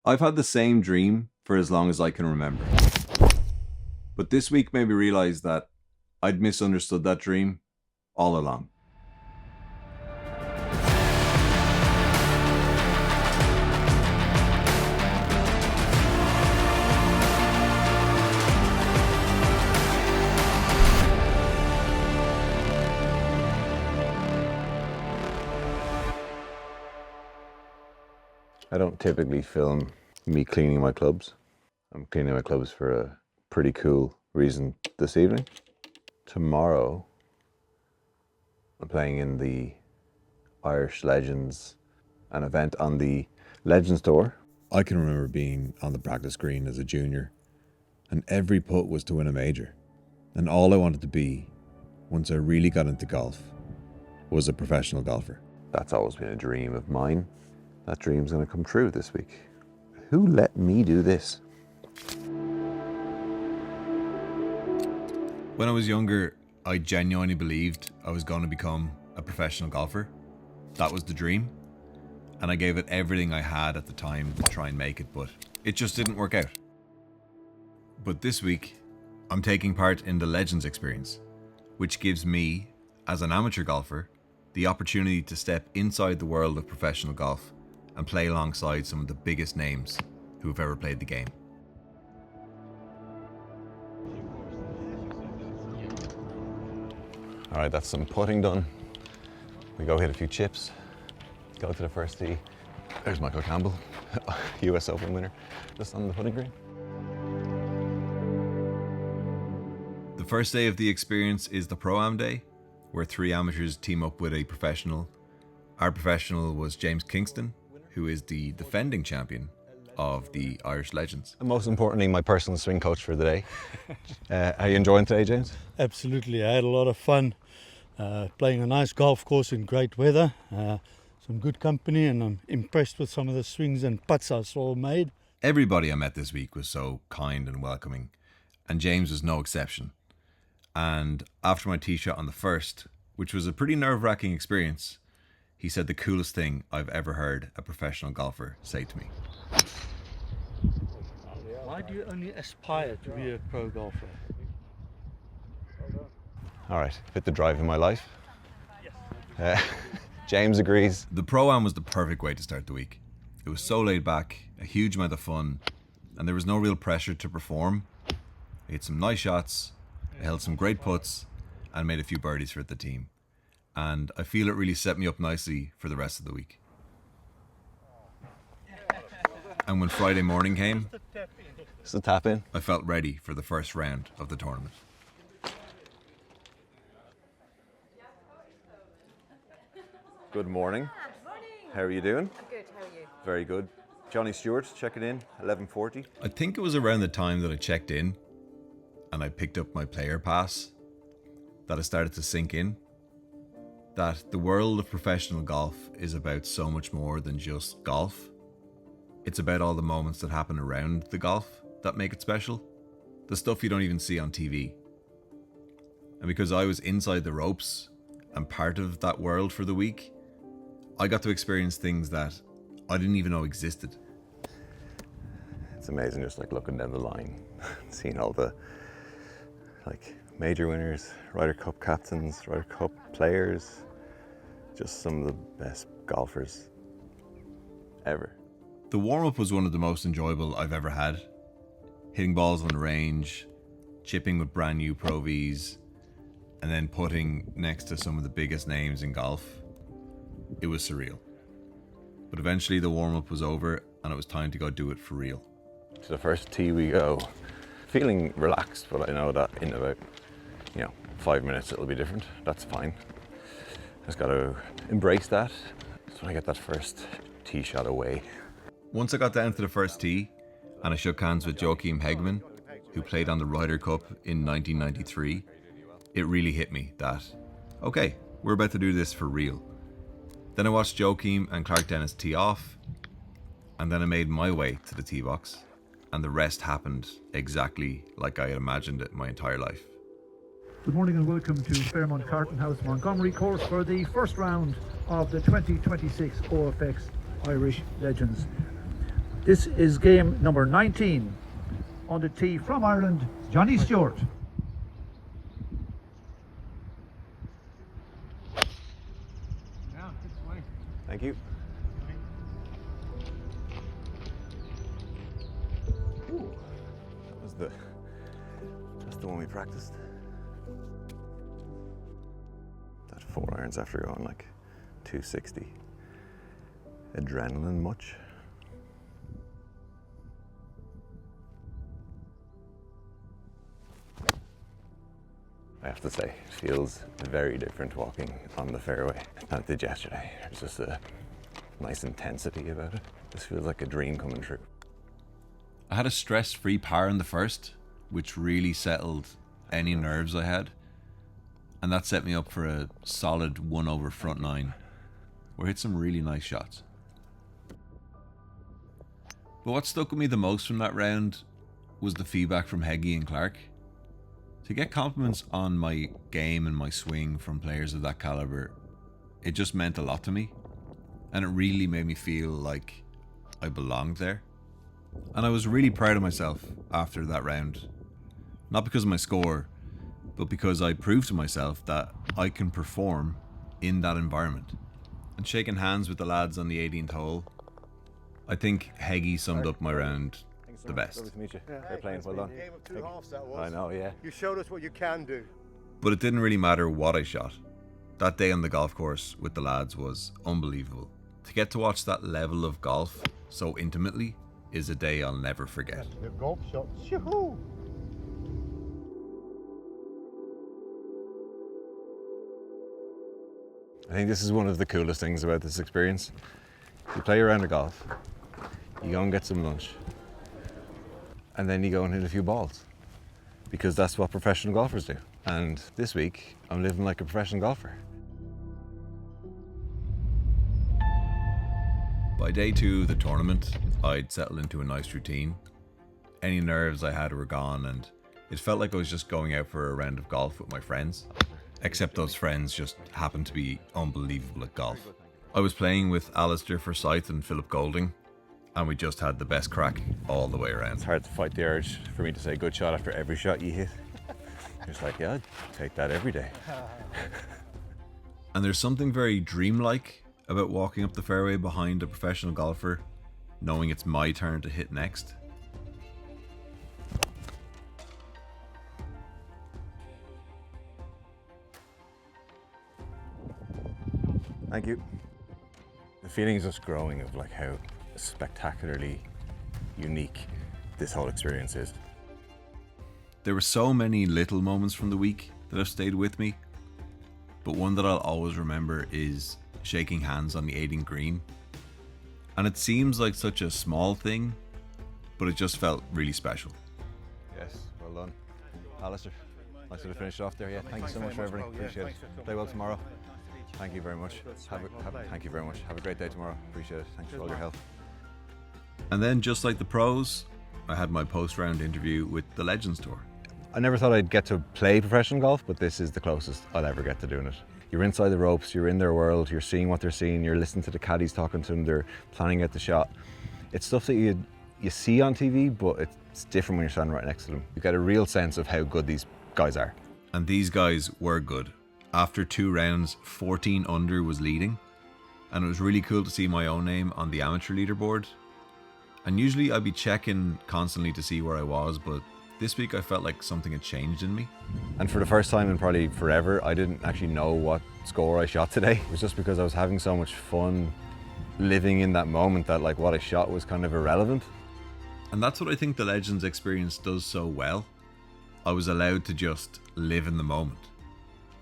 I've had the same dream for as long as I can remember. But this week made me realize that I'd misunderstood that dream all along. I don't typically film me cleaning my clubs. I'm cleaning my clubs for a pretty cool reason this evening. Tomorrow, I'm playing in the Irish Legends, an event on the Legends Tour. I can remember being on the practice green as a junior, and every putt was to win a major. And all I wanted to be, once I really got into golf, was a professional golfer. That's always been a dream of mine. That dream's gonna come true this week. Who let me do this? When I was younger, I genuinely believed I was going to become a professional golfer. That was the dream. And I gave it everything I had at the time to try and make it, but it just didn't work out. But this week, I'm taking part in the Legends experience, which gives me, as an amateur golfer, the opportunity to step inside the world of professional golf and play alongside some of the biggest names who have ever played the game. All right, that's some putting done. We go hit a few chips, go to the first tee. There's Michael Campbell, US Open winner, just on the putting green. The first day of the experience is the Pro-Am Day, where 3 amateurs team up with a professional. Our professional was James Kingston, who is the defending champion of the Irish Legends. And most importantly, my personal swing coach for the day. Are you enjoying today, James? Absolutely, I had a lot of fun playing a nice golf course in great weather, some good company, and I'm impressed with some of the swings and putts I saw made. Everybody I met this week was so kind and welcoming, and James was no exception. And after my tee shot on the first, which was a pretty nerve-wracking experience, he said the coolest thing I've ever heard a professional golfer say to me. Why do you only aspire to be a pro golfer? All right, hit the drive in my life. James agrees. The Pro-Am was the perfect way to start the week. It was so laid back, a huge amount of fun, and there was no real pressure to perform. I hit some nice shots, I held some great putts, and made a few birdies for the team. And I feel it really set me up nicely for the rest of the week. And when Friday morning came, It's the tap in. I felt ready for the first round of the tournament. Good morning. Morning. How are you doing? I'm good, how are you? Very good. Johnny Stewart, checking in, 11:40. I think it was around the time that I checked in and I picked up my player pass that it started to sink in that the world of professional golf is about so much more than just golf. It's about all the moments that happen around the golf that make it special. The stuff you don't even see on TV. And because I was inside the ropes and part of that world for the week, I got to experience things that I didn't even know existed. It's amazing just like looking down the line, seeing all the like major winners, Ryder Cup captains, Ryder Cup players, just some of the best golfers ever. The warm-up was one of the most enjoyable I've ever had. Hitting balls on the range, chipping with brand new Pro Vs, and then putting next to some of the biggest names in golf. It was surreal. But eventually the warm-up was over and it was time to go do it for real. To the first tee we go. Feeling relaxed, but I know that in about, 5 minutes it'll be different. That's fine. Just got to embrace that. Just want to get that first tee shot away. Once I got down to the first tee and I shook hands with Joachim Hegman, who played on the Ryder Cup in 1993, it really hit me that, okay, we're about to do this for real. Then I watched Joachim and Clark Dennis tee off, and then I made my way to the tee box, and the rest happened exactly like I had imagined it my entire life. Good morning and welcome to Fairmont Carton House Montgomery course for the first round of the 2026 OFX Irish Legends. This is game number 19. On the tee from Ireland, Johnny Stewart. Thank you. Ooh, that's the one we practiced. That 4 irons after going like 260. Adrenaline much? I have to say, it feels very different walking on the fairway than it did yesterday. There's just a nice intensity about it. This feels like a dream coming true. I had a stress-free par in the first, which really settled any nerves I had. And that set me up for a solid 1 over front 9, where I hit some really nice shots. But what stuck with me the most from that round was the feedback from Heggie and Clark. To get compliments on my game and my swing from players of that caliber, it just meant a lot to me. And it really made me feel like I belonged there. And I was really proud of myself after that round. Not because of my score, but because I proved to myself that I can perform in that environment. And shaking hands with the lads on the 18th hole, I think Heggie summed up my round the best. Lovely to meet you. Fair playing, well done. Game of two halves that was. I know, yeah. You showed us what you can do. But it didn't really matter what I shot. That day on the golf course with the lads was unbelievable. To get to watch that level of golf so intimately is a day I'll never forget. The golf shot. Shoo-hoo! I think this is one of the coolest things about this experience. You play a round of golf, you go and get some lunch, and then you go and hit a few balls. Because that's what professional golfers do. And this week, I'm living like a professional golfer. By day 2 of the tournament, I'd settled into a nice routine. Any nerves I had were gone, and it felt like I was just going out for a round of golf with my friends. Except those friends just happened to be unbelievable at golf. I was playing with Alistair Forsyth and Philip Golding, and we just had the best crack all the way around. It's hard to fight the urge for me to say good shot after every shot you hit. It's like, yeah, I'd take that every day. And there's something very dreamlike about walking up the fairway behind a professional golfer, knowing it's my turn to hit next. Thank you. The feeling is just growing of like how spectacularly unique this whole experience is. There were so many little moments from the week that have stayed with me, but one that I'll always remember is shaking hands on the 18th green. And it seems like such a small thing, but it just felt really special. Yes, well done. Alistair, nice to finish it off there. Yeah, thank you so much for everything. Appreciate it. Play well tomorrow. Thank you very much. Thank you very much. Have a great day tomorrow. Appreciate it. Thanks for all your help. And then, just like the pros, I had my post-round interview with the Legends Tour. I never thought I'd get to play professional golf, but this is the closest I'll ever get to doing it. You're inside the ropes, you're in their world, you're seeing what they're seeing, you're listening to the caddies talking to them, they're planning out the shot. It's stuff that you see on TV, but it's different when you're standing right next to them. You get a real sense of how good these guys are. And these guys were good. After 2 rounds, 14 under was leading, and it was really cool to see my own name on the amateur leaderboard. And usually I'd be checking constantly to see where I was, but this week I felt like something had changed in me. And for the first time in probably forever, I didn't actually know what score I shot today. It was just because I was having so much fun living in that moment that like what I shot was kind of irrelevant. And that's what I think the Legends experience does so well. I was allowed to just live in the moment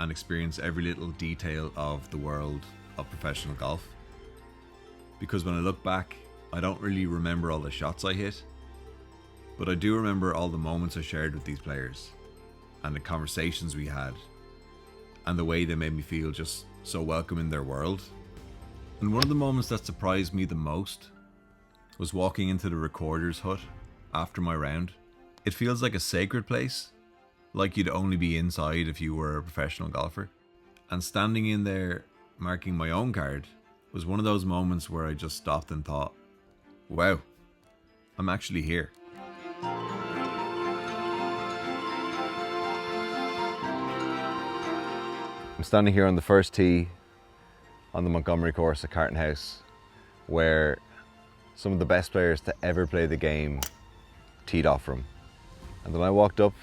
and experience every little detail of the world of professional golf. Because when I look back, I don't really remember all the shots I hit, but I do remember all the moments I shared with these players and the conversations we had and the way they made me feel just so welcome in their world. And one of the moments that surprised me the most was walking into the recorder's hut after my round. It feels like a sacred place, like you'd only be inside if you were a professional golfer. And standing in there marking my own card was one of those moments where I just stopped and thought, wow, I'm actually here. I'm standing here on the first tee on the Montgomery course at Carton House, where some of the best players to ever play the game teed off from. And then I walked up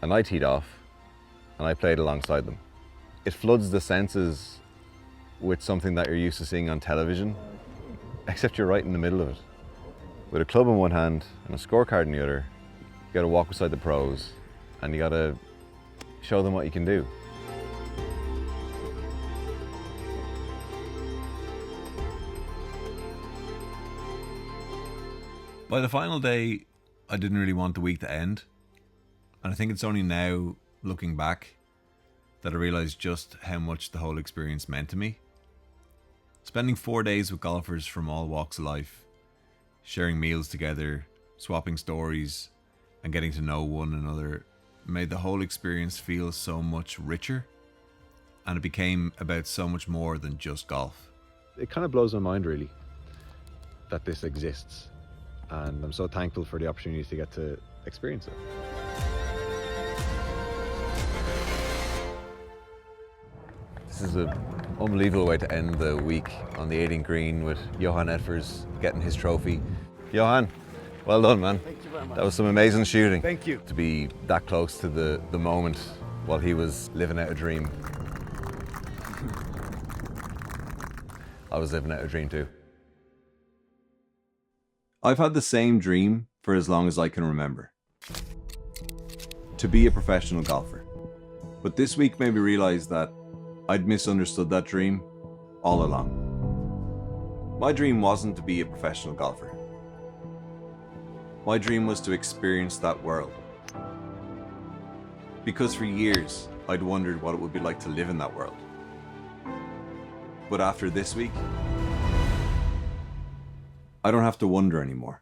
and I teed off and I played alongside them. It floods the senses with something that you're used to seeing on television, except you're right in the middle of it. With a club in one hand and a scorecard in the other, you gotta walk beside the pros and you gotta show them what you can do. By the final day, I didn't really want the week to end. And I think it's only now, looking back, that I realised just how much the whole experience meant to me. Spending 4 days with golfers from all walks of life, sharing meals together, swapping stories, and getting to know one another made the whole experience feel so much richer, and it became about so much more than just golf. It kind of blows my mind, really, that this exists. And I'm so thankful for the opportunity to get to experience it. This is an unbelievable way to end the week on the 18th green with Johan Edfors getting his trophy. Johan, well done, man. Thank you very much. That was some amazing shooting. Thank you. To be that close to the moment while he was living out a dream. I was living out a dream too. I've had the same dream for as long as I can remember. To be a professional golfer. But this week made me realise that I'd misunderstood that dream all along. My dream wasn't to be a professional golfer. My dream was to experience that world. Because for years, I'd wondered what it would be like to live in that world. But after this week, I don't have to wonder anymore.